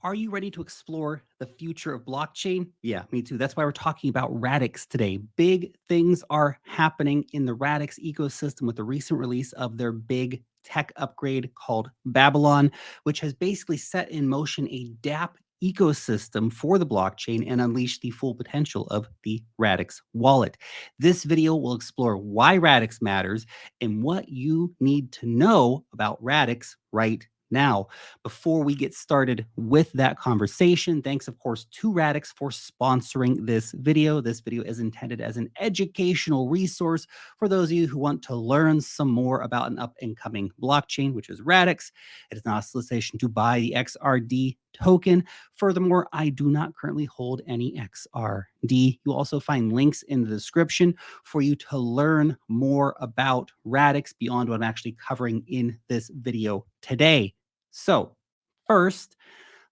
Are you ready to explore the future of blockchain? Yeah, me too. That's why we're talking about Radix today. Big things are happening in the Radix ecosystem with the recent release of their big tech upgrade called Babylon, which has basically set in motion a dapp ecosystem for the blockchain and unleash the full potential of the Radix wallet. This video will explore why Radix matters and what you need to know about Radix right now. Before we get started with that conversation, thanks, of course, to Radix for sponsoring this video. This video is intended as an educational resource for those of you who want to learn some more about an up-and-coming blockchain, which is Radix. It is not a solicitation to buy the XRD token. Furthermore, I do not currently hold any XRD. You'll also find links in the description for you to learn more about Radix beyond what I'm actually covering in this video today. So first,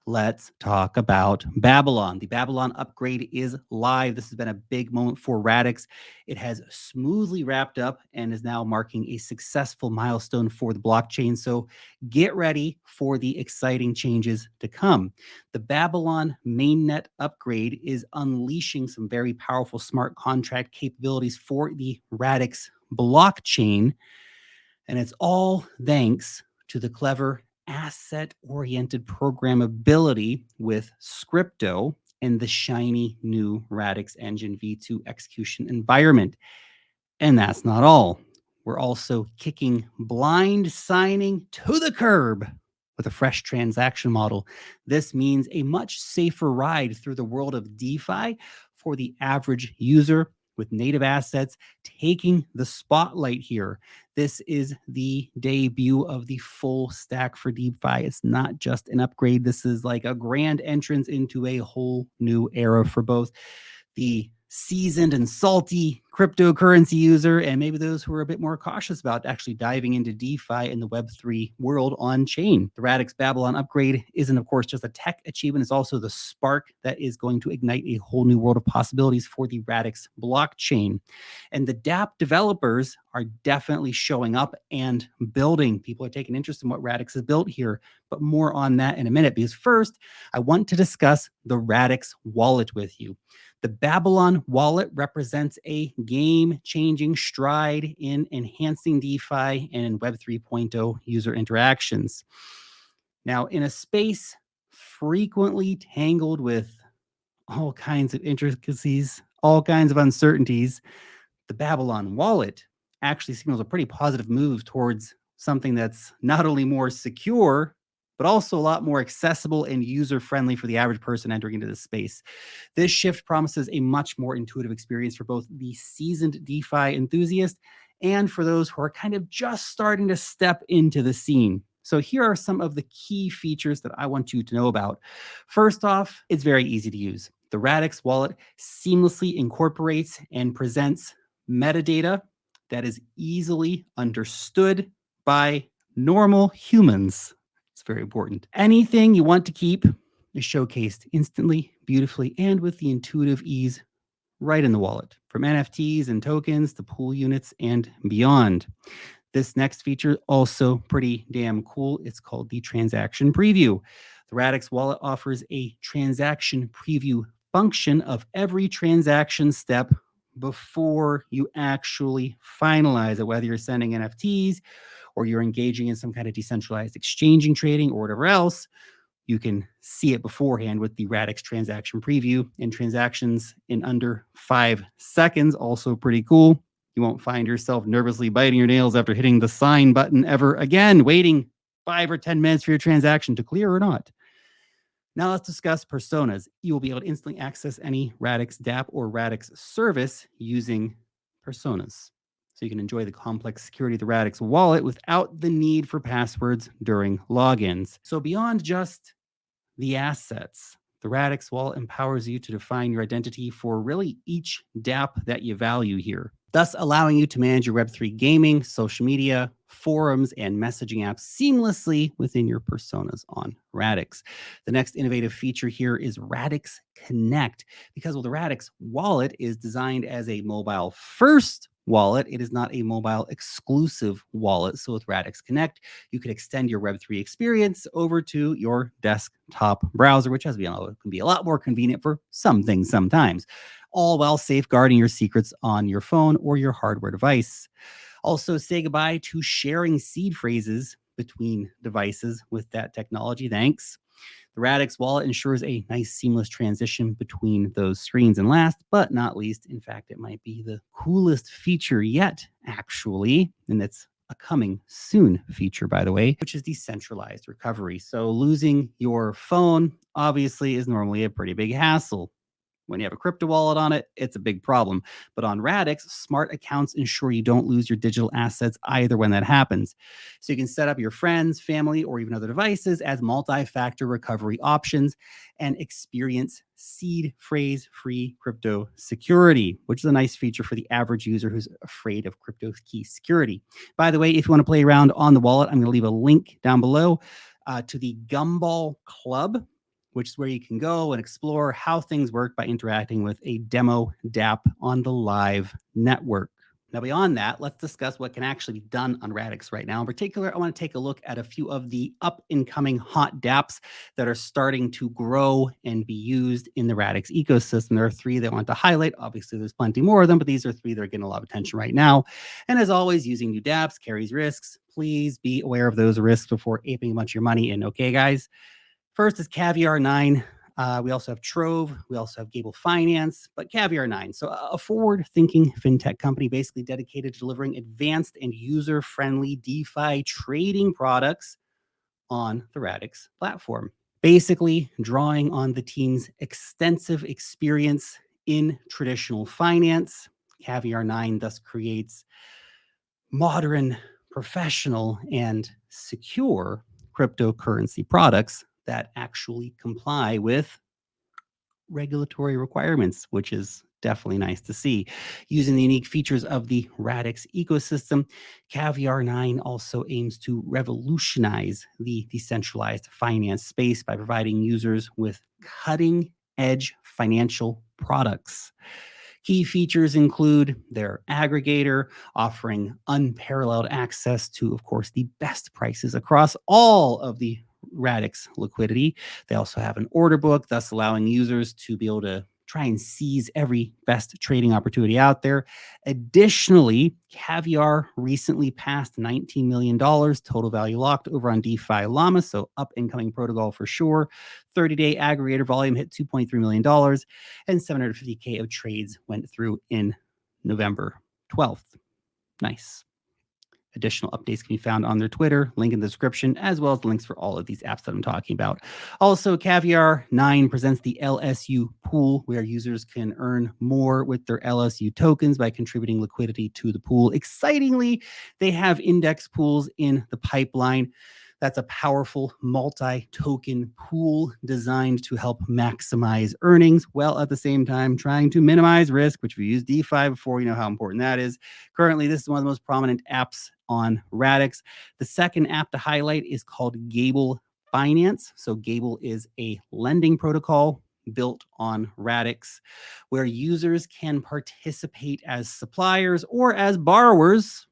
let's talk about Babylon. The Babylon upgrade is live. This has been a big moment for Radix. It has smoothly wrapped up and is now marking a successful milestone for the blockchain. So get ready for the exciting changes to come. The Babylon mainnet upgrade is unleashing some very powerful smart contract capabilities for the Radix blockchain. And it's all thanks to the clever asset-oriented programmability with Scripto and the shiny new Radix Engine v2 execution environment. And that's not all. We're also kicking blind signing to the curb with a fresh transaction model. This means a much safer ride through the world of DeFi for the average user, with native assets taking the spotlight here. This is the debut of the full stack for DeFi. It's not just an upgrade. This is like a grand entrance into a whole new era for both the seasoned and salty cryptocurrency user and maybe those who are a bit more cautious about actually diving into DeFi in the Web3 world on chain. The Radix Babylon upgrade isn't, of course, just a tech achievement. It's also the spark that is going to ignite a whole new world of possibilities for the Radix blockchain. And the dapp developers are definitely showing up and building. People are taking interest in what Radix has built here, but more on that in a minute, because first, I want to discuss the Radix wallet with you. The Babylon wallet represents a game-changing stride in enhancing DeFi and in Web 3.0 user interactions. Now, in a space frequently tangled with all kinds of intricacies, all kinds of uncertainties, the Babylon wallet actually signals a pretty positive move towards something that's not only more secure, but also a lot more accessible and user-friendly for the average person entering into this space. This shift promises a much more intuitive experience for both the seasoned DeFi enthusiast and for those who are kind of just starting to step into the scene. So here are some of the key features that I want you to know about. First off, it's very easy to use. The Radix wallet seamlessly incorporates and presents metadata that is easily understood by normal humans. It's very important. Anything you want to keep is showcased instantly, beautifully, and with the intuitive ease right in the wallet, from NFTs and tokens to pool units and beyond. This next feature also pretty damn cool. It's called the transaction preview. The Radix wallet offers a transaction preview function of every transaction step before you actually finalize it, whether you're sending NFTs or you're engaging in some kind of decentralized exchanging trading or whatever else. You can see it beforehand with the Radix transaction preview, and transactions in under 5 seconds. Also pretty cool. You won't find yourself nervously biting your nails after hitting the sign button ever again, waiting 5 or 10 minutes for your transaction to clear or not. Now let's discuss personas. You will be able to instantly access any Radix dapp or Radix service using personas. So you can enjoy the complex security of the Radix wallet without the need for passwords during logins. So beyond just the assets, the Radix wallet empowers you to define your identity for really each dapp that you value here, thus allowing you to manage your Web3 gaming, social media, forums, and messaging apps seamlessly within your personas on Radix. The next innovative feature here is Radix Connect, because the Radix wallet is designed as a mobile-first wallet. It is not a mobile exclusive wallet. So with Radix Connect, you can extend your Web3 experience over to your desktop browser, which, as we know, can be a lot more convenient for some things sometimes, all while safeguarding your secrets on your phone or your hardware device. Also, say goodbye to sharing seed phrases between devices with that technology. Thanks. The Radix Wallet ensures a nice seamless transition between those screens. And last but not least, in fact, it might be the coolest feature yet, actually, and it's a coming soon feature, by the way, which is decentralized recovery. So losing your phone obviously is normally a pretty big hassle. When you have a crypto wallet on it, it's a big problem. But on Radix, smart accounts ensure you don't lose your digital assets either when that happens. So you can set up your friends, family, or even other devices as multi-factor recovery options and experience seed phrase free crypto security, which is a nice feature for the average user who's afraid of crypto key security. By the way, if you want to play around on the wallet, I'm going to leave a link down below to the Gumball Club, which is where you can go and explore how things work by interacting with a demo dapp on the live network. Now, beyond that, let's discuss what can actually be done on Radix right now. In particular, I want to take a look at a few of the up-and-coming hot dapps that are starting to grow and be used in the Radix ecosystem. There are three that I want to highlight. Obviously, there's plenty more of them, but these are three that are getting a lot of attention right now. And as always, using new dapps carries risks. Please be aware of those risks before aping a bunch of your money in, okay, guys? First is Caviar 9. We also have Trove. We also have Gable Finance, but Caviar 9. So a forward-thinking fintech company basically dedicated to delivering advanced and user-friendly DeFi trading products on the Radix platform. Basically drawing on the team's extensive experience in traditional finance, Caviar 9 thus creates modern, professional, and secure cryptocurrency products that actually comply with regulatory requirements, which is definitely nice to see. Using the unique features of the Radix ecosystem, Caviar 9 also aims to revolutionize the decentralized finance space by providing users with cutting edge financial products. Key features include their aggregator, offering unparalleled access to, of course, the best prices across all of the Radix liquidity. They also have an order book, thus allowing users to be able to try and seize every best trading opportunity out there. Additionally, Caviar recently passed $19 million total value locked over on DeFi Llama, so up and coming protocol for sure. 30-day aggregator volume hit $2.3 million, and 750K of trades went through in November 12th. Nice. Additional updates can be found on their Twitter, link in the description, as well as links for all of these apps that I'm talking about. Also, Caviar 9 presents the LSU pool, where users can earn more with their LSU tokens by contributing liquidity to the pool. Excitingly, they have index pools in the pipeline. That's a powerful multi-token pool designed to help maximize earnings, while at the same time trying to minimize risk, which if you use DeFi before, you know how important that is. Currently, this is one of the most prominent apps on Radix. The second app to highlight is called Gable Finance. So Gable is a lending protocol built on Radix, where users can participate as suppliers or as borrowers.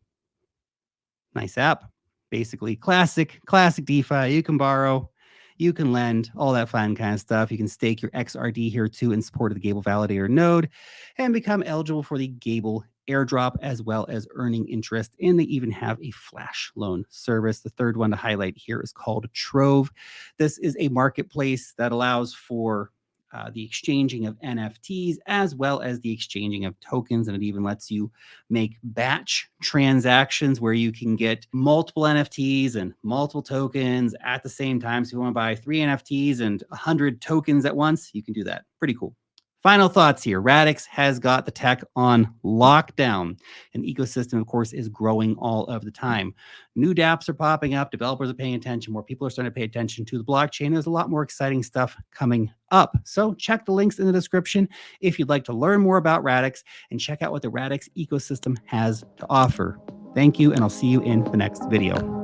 Nice app. Basically classic DeFi. You can borrow, you can lend, all that fun kind of stuff. You can stake your XRD here too in support of the Gable validator node and become eligible for the Gable airdrop, as well as earning interest. And they even have a flash loan service. The third one to highlight here is called Trove. This is a marketplace that allows for the exchanging of NFTs, as well as the exchanging of tokens. And it even lets you make batch transactions where you can get multiple NFTs and multiple tokens at the same time. So if you want to buy 3 NFTs and 100 tokens at once, you can do that. Pretty cool. Final thoughts here. Radix has got the tech on lockdown. An ecosystem, of course, is growing all of the time. New dApps are popping up. Developers are paying attention. More people are starting to pay attention to the blockchain. There's a lot more exciting stuff coming up. So check the links in the description if you'd like to learn more about Radix and check out what the Radix ecosystem has to offer. Thank you, and I'll see you in the next video.